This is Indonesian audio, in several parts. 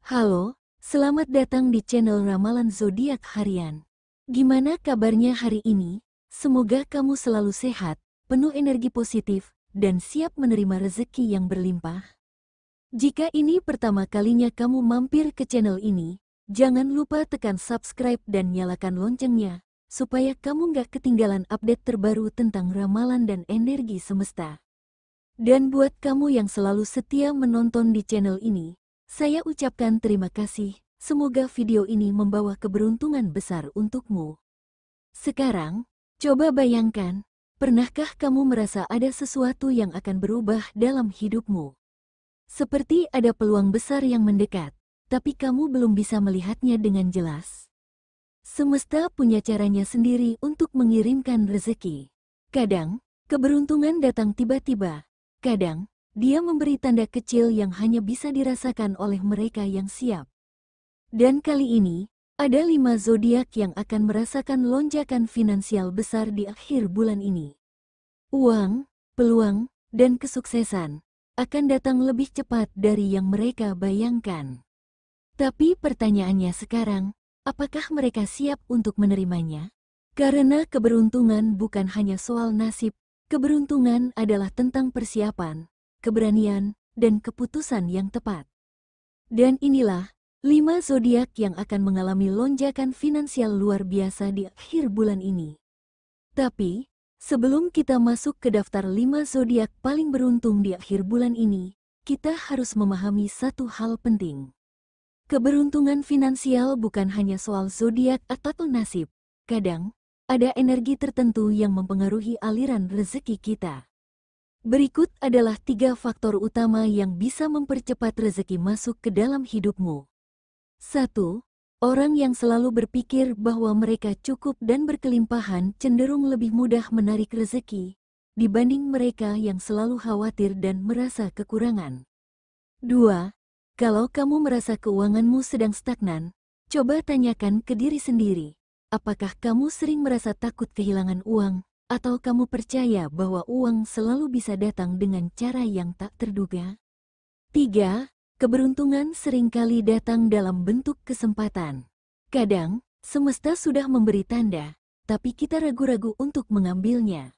Halo, selamat datang di channel Ramalan Zodiak Harian. Gimana kabarnya hari ini? Semoga kamu selalu sehat, penuh energi positif, dan siap menerima rezeki yang berlimpah. Jika ini pertama kalinya kamu mampir ke channel ini, jangan lupa tekan subscribe dan nyalakan loncengnya, supaya kamu nggak ketinggalan update terbaru tentang ramalan dan energi semesta. Dan buat kamu yang selalu setia menonton di channel ini, saya ucapkan terima kasih. Semoga video ini membawa keberuntungan besar untukmu. Sekarang, coba bayangkan, pernahkah kamu merasa ada sesuatu yang akan berubah dalam hidupmu? Seperti ada peluang besar yang mendekat, tapi kamu belum bisa melihatnya dengan jelas. Semesta punya caranya sendiri untuk mengirimkan rezeki. Kadang, keberuntungan datang tiba-tiba. Kadang, dia memberi tanda kecil yang hanya bisa dirasakan oleh mereka yang siap. Dan kali ini, ada 5 zodiak yang akan merasakan lonjakan finansial besar di akhir bulan ini. Uang, peluang, dan kesuksesan akan datang lebih cepat dari yang mereka bayangkan. Tapi pertanyaannya sekarang, apakah mereka siap untuk menerimanya? Karena keberuntungan bukan hanya soal nasib, keberuntungan adalah tentang persiapan, keberanian, dan keputusan yang tepat. Dan inilah 5 zodiak yang akan mengalami lonjakan finansial luar biasa di akhir bulan ini. Tapi, sebelum kita masuk ke daftar 5 zodiak paling beruntung di akhir bulan ini, kita harus memahami satu hal penting. Keberuntungan finansial bukan hanya soal zodiak atau nasib. Kadang, ada energi tertentu yang mempengaruhi aliran rezeki kita. Berikut adalah 3 faktor utama yang bisa mempercepat rezeki masuk ke dalam hidupmu. 1. Orang yang selalu berpikir bahwa mereka cukup dan berkelimpahan cenderung lebih mudah menarik rezeki dibanding mereka yang selalu khawatir dan merasa kekurangan. 2. Kalau kamu merasa keuanganmu sedang stagnan, coba tanyakan ke diri sendiri. Apakah kamu sering merasa takut kehilangan uang, atau kamu percaya bahwa uang selalu bisa datang dengan cara yang tak terduga? 3. Keberuntungan seringkali datang dalam bentuk kesempatan. Kadang, semesta sudah memberi tanda, tapi kita ragu-ragu untuk mengambilnya.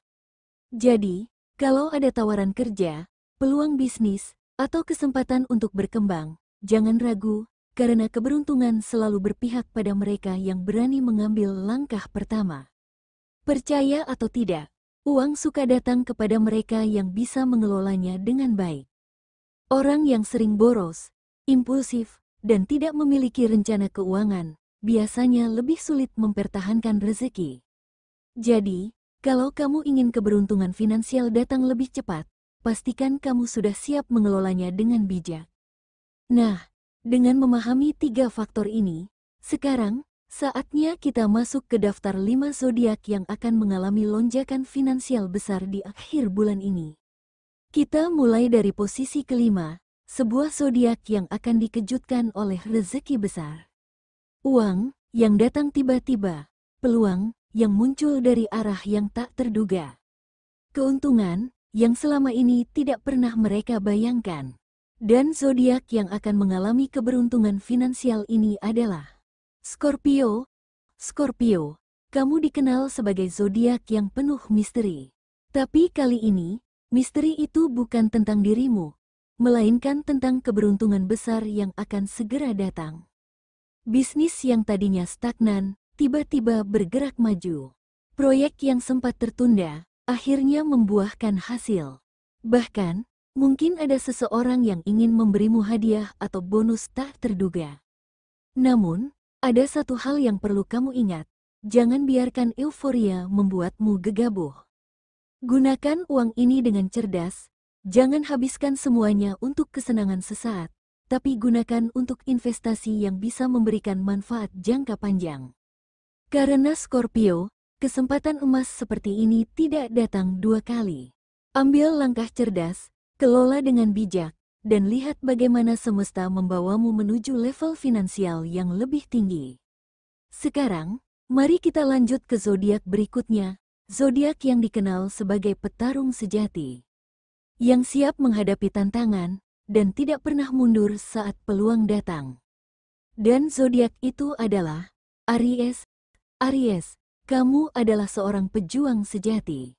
Jadi, kalau ada tawaran kerja, peluang bisnis, atau kesempatan untuk berkembang, jangan ragu, karena keberuntungan selalu berpihak pada mereka yang berani mengambil langkah pertama. Percaya atau tidak, uang suka datang kepada mereka yang bisa mengelolanya dengan baik. Orang yang sering boros, impulsif, dan tidak memiliki rencana keuangan, biasanya lebih sulit mempertahankan rezeki. Jadi, kalau kamu ingin keberuntungan finansial datang lebih cepat, pastikan kamu sudah siap mengelolanya dengan bijak. Nah, dengan memahami 3 faktor ini, sekarang saatnya kita masuk ke daftar 5 zodiak yang akan mengalami lonjakan finansial besar di akhir bulan ini. Kita mulai dari posisi kelima, sebuah zodiak yang akan dikejutkan oleh rezeki besar. Uang yang datang tiba-tiba, peluang yang muncul dari arah yang tak terduga. Keuntungan yang selama ini tidak pernah mereka bayangkan. Dan zodiak yang akan mengalami keberuntungan finansial ini adalah Scorpio. Scorpio, kamu dikenal sebagai zodiak yang penuh misteri. Tapi kali ini, misteri itu bukan tentang dirimu, melainkan tentang keberuntungan besar yang akan segera datang. Bisnis yang tadinya stagnan, tiba-tiba bergerak maju. Proyek yang sempat tertunda, akhirnya membuahkan hasil. Bahkan, mungkin ada seseorang yang ingin memberimu hadiah atau bonus tak terduga. Namun, ada satu hal yang perlu kamu ingat, jangan biarkan euforia membuatmu gegabah. Gunakan uang ini dengan cerdas, jangan habiskan semuanya untuk kesenangan sesaat, tapi gunakan untuk investasi yang bisa memberikan manfaat jangka panjang. Karena Scorpio, kesempatan emas seperti ini tidak datang 2 kali. Ambil langkah cerdas, kelola dengan bijak, dan lihat bagaimana semesta membawamu menuju level finansial yang lebih tinggi. Sekarang, mari kita lanjut ke zodiak berikutnya, zodiak yang dikenal sebagai petarung sejati. Yang siap menghadapi tantangan, dan tidak pernah mundur saat peluang datang. Dan zodiak itu adalah Aries. Aries, kamu adalah seorang pejuang sejati.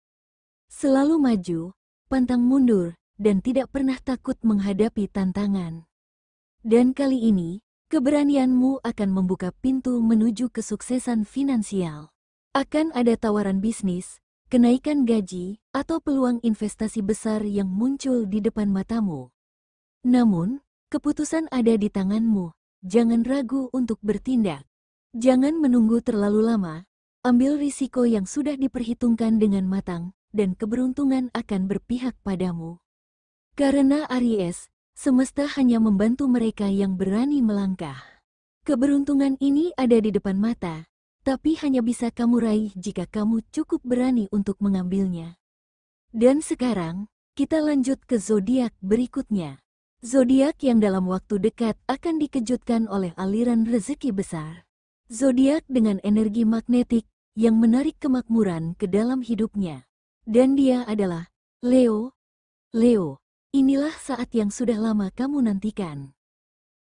Selalu maju, pantang mundur, dan tidak pernah takut menghadapi tantangan. Dan kali ini, keberanianmu akan membuka pintu menuju kesuksesan finansial. Akan ada tawaran bisnis, kenaikan gaji, atau peluang investasi besar yang muncul di depan matamu. Namun, keputusan ada di tanganmu. Jangan ragu untuk bertindak. Jangan menunggu terlalu lama. Ambil risiko yang sudah diperhitungkan dengan matang, dan keberuntungan akan berpihak padamu. Karena Aries, semesta hanya membantu mereka yang berani melangkah. Keberuntungan ini ada di depan mata, tapi hanya bisa kamu raih jika kamu cukup berani untuk mengambilnya. Dan sekarang, kita lanjut ke zodiak berikutnya. Zodiak yang dalam waktu dekat akan dikejutkan oleh aliran rezeki besar. Zodiak dengan energi magnetik yang menarik kemakmuran ke dalam hidupnya. Dan dia adalah Leo. Leo, inilah saat yang sudah lama kamu nantikan.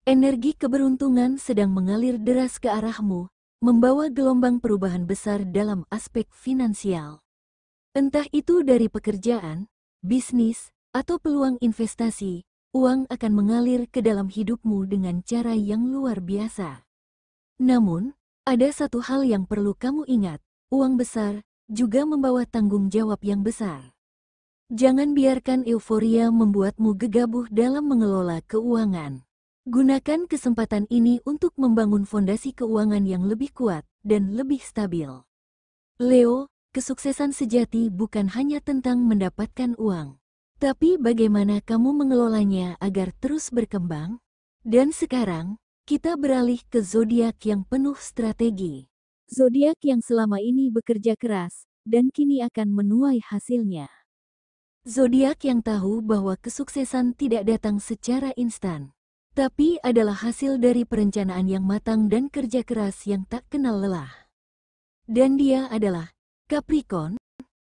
Energi keberuntungan sedang mengalir deras ke arahmu, membawa gelombang perubahan besar dalam aspek finansial. Entah itu dari pekerjaan, bisnis, atau peluang investasi, uang akan mengalir ke dalam hidupmu dengan cara yang luar biasa. Namun, ada satu hal yang perlu kamu ingat, uang besar juga membawa tanggung jawab yang besar. Jangan biarkan euforia membuatmu gegabah dalam mengelola keuangan. Gunakan kesempatan ini untuk membangun fondasi keuangan yang lebih kuat dan lebih stabil. Leo, kesuksesan sejati bukan hanya tentang mendapatkan uang, tapi bagaimana kamu mengelolanya agar terus berkembang. Dan sekarang, kita beralih ke zodiak yang penuh strategi. Zodiak yang selama ini bekerja keras, dan kini akan menuai hasilnya. Zodiak yang tahu bahwa kesuksesan tidak datang secara instan, tapi adalah hasil dari perencanaan yang matang dan kerja keras yang tak kenal lelah. Dan dia adalah Capricorn.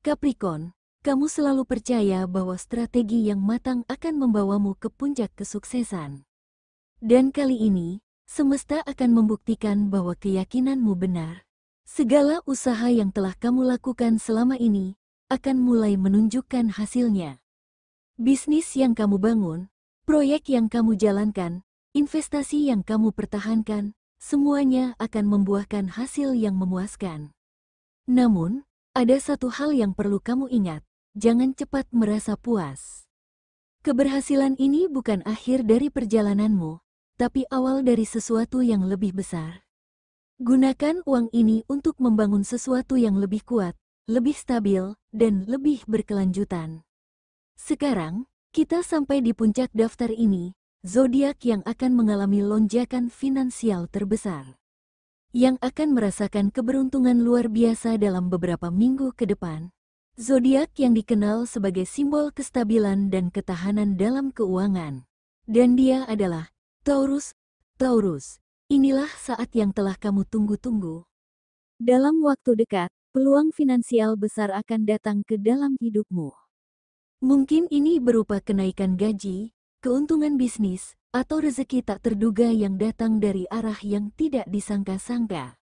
Capricorn, kamu selalu percaya bahwa strategi yang matang akan membawamu ke puncak kesuksesan. Dan kali ini, semesta akan membuktikan bahwa keyakinanmu benar. Segala usaha yang telah kamu lakukan selama ini akan mulai menunjukkan hasilnya. Bisnis yang kamu bangun, proyek yang kamu jalankan, investasi yang kamu pertahankan, semuanya akan membuahkan hasil yang memuaskan. Namun, ada satu hal yang perlu kamu ingat. Jangan cepat merasa puas. Keberhasilan ini bukan akhir dari perjalananmu, tapi awal dari sesuatu yang lebih besar. Gunakan uang ini untuk membangun sesuatu yang lebih kuat, lebih stabil, dan lebih berkelanjutan. Sekarang, kita sampai di puncak daftar ini, zodiak yang akan mengalami lonjakan finansial terbesar. Yang akan merasakan keberuntungan luar biasa dalam beberapa minggu ke depan. Zodiak yang dikenal sebagai simbol kestabilan dan ketahanan dalam keuangan. Dan dia adalah Taurus. Taurus, inilah saat yang telah kamu tunggu-tunggu. Dalam waktu dekat, peluang finansial besar akan datang ke dalam hidupmu. Mungkin ini berupa kenaikan gaji, keuntungan bisnis, atau rezeki tak terduga yang datang dari arah yang tidak disangka-sangka.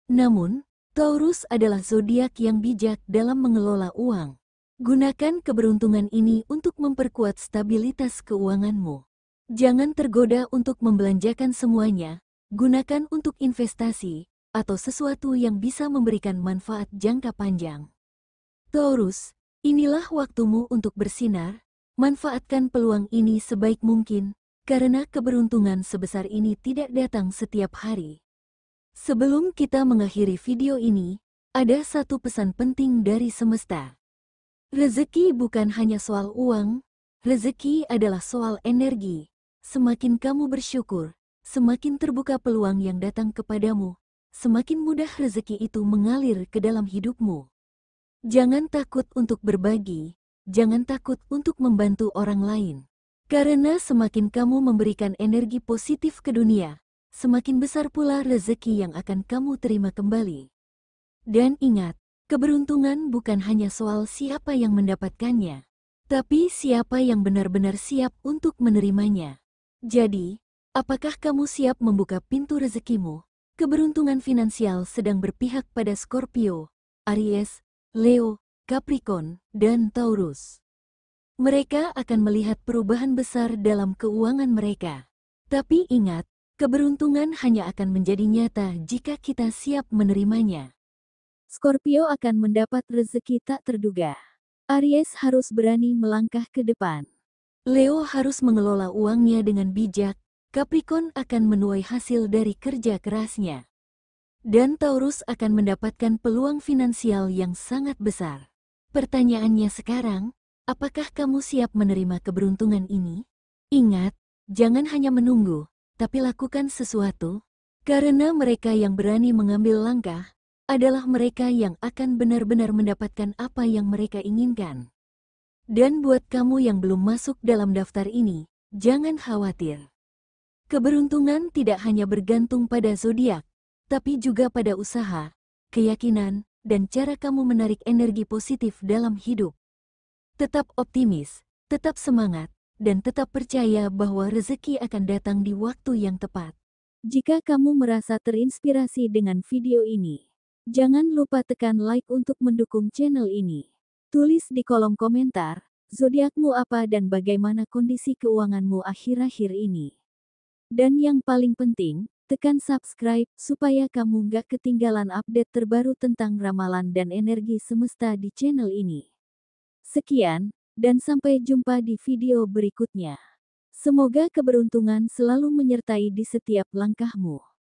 Namun, Taurus adalah zodiak yang bijak dalam mengelola uang. Gunakan keberuntungan ini untuk memperkuat stabilitas keuanganmu. Jangan tergoda untuk membelanjakan semuanya, gunakan untuk investasi, atau sesuatu yang bisa memberikan manfaat jangka panjang. Taurus, inilah waktumu untuk bersinar, manfaatkan peluang ini sebaik mungkin, karena keberuntungan sebesar ini tidak datang setiap hari. Sebelum kita mengakhiri video ini, ada satu pesan penting dari semesta. Rezeki bukan hanya soal uang, rezeki adalah soal energi. Semakin kamu bersyukur, semakin terbuka peluang yang datang kepadamu, semakin mudah rezeki itu mengalir ke dalam hidupmu. Jangan takut untuk berbagi, jangan takut untuk membantu orang lain. Karena semakin kamu memberikan energi positif ke dunia, semakin besar pula rezeki yang akan kamu terima kembali. Dan ingat, keberuntungan bukan hanya soal siapa yang mendapatkannya, tapi siapa yang benar-benar siap untuk menerimanya. Jadi, Apakah kamu siap membuka pintu rezekimu? Keberuntungan finansial sedang berpihak pada Scorpio, Aries, Leo, Capricorn, dan Taurus. Mereka akan melihat perubahan besar dalam keuangan mereka. Tapi ingat, keberuntungan hanya akan menjadi nyata jika kita siap menerimanya. Scorpio akan mendapat rezeki tak terduga. Aries harus berani melangkah ke depan. Leo harus mengelola uangnya dengan bijak. Capricorn akan menuai hasil dari kerja kerasnya. Dan Taurus akan mendapatkan peluang finansial yang sangat besar. Pertanyaannya sekarang, apakah kamu siap menerima keberuntungan ini? Ingat, jangan hanya menunggu, tapi lakukan sesuatu. Karena mereka yang berani mengambil langkah, adalah mereka yang akan benar-benar mendapatkan apa yang mereka inginkan. Dan buat kamu yang belum masuk dalam daftar ini, jangan khawatir. Keberuntungan tidak hanya bergantung pada zodiak, tapi juga pada usaha, keyakinan, dan cara kamu menarik energi positif dalam hidup. Tetap optimis, tetap semangat, dan tetap percaya bahwa rezeki akan datang di waktu yang tepat. Jika kamu merasa terinspirasi dengan video ini, jangan lupa tekan like untuk mendukung channel ini. Tulis di kolom komentar, zodiakmu apa dan bagaimana kondisi keuanganmu akhir-akhir ini. Dan yang paling penting, tekan subscribe supaya kamu gak ketinggalan update terbaru tentang ramalan dan energi semesta di channel ini. Sekian, dan sampai jumpa di video berikutnya. Semoga keberuntungan selalu menyertai di setiap langkahmu.